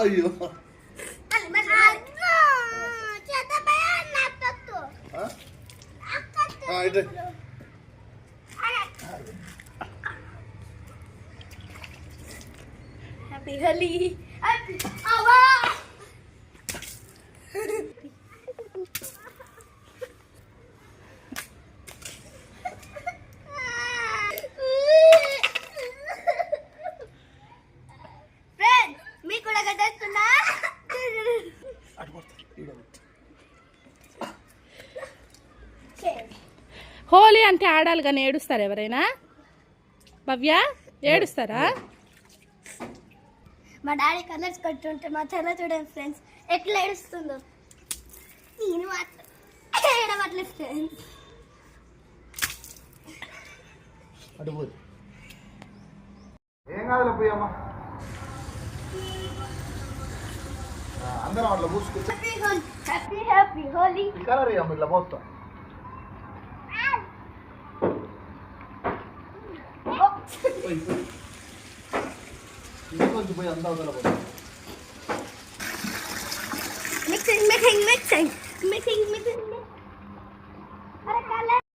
అయ్యో హ్యాపీ హోలీ హోలీ అంటే ఆడాలి కానీ ఏడుస్తారా ఎవరైనా? భవ్య ఏడుస్తారా? మా డాడీ కలర్స్ కొట్టుంటే మా తెల్ల చూడండి ఫ్రెండ్స్ ఎట్లా ఏడుస్తుందో. నేను ఏడవట్లేదు ఫ్రెండ్స్. ఏం కాదులే పోయమ్మా, అందరం అట్లా పూసుకొచ్చి హ్యాపీ హ్యాపీ హోలీ కలర్ అమ్మ ఇట్లా పోస్తాం. ఇంకొంచెం పోయి అంతా అవతల పోతాం. Mixing mixing mixing mixing mixing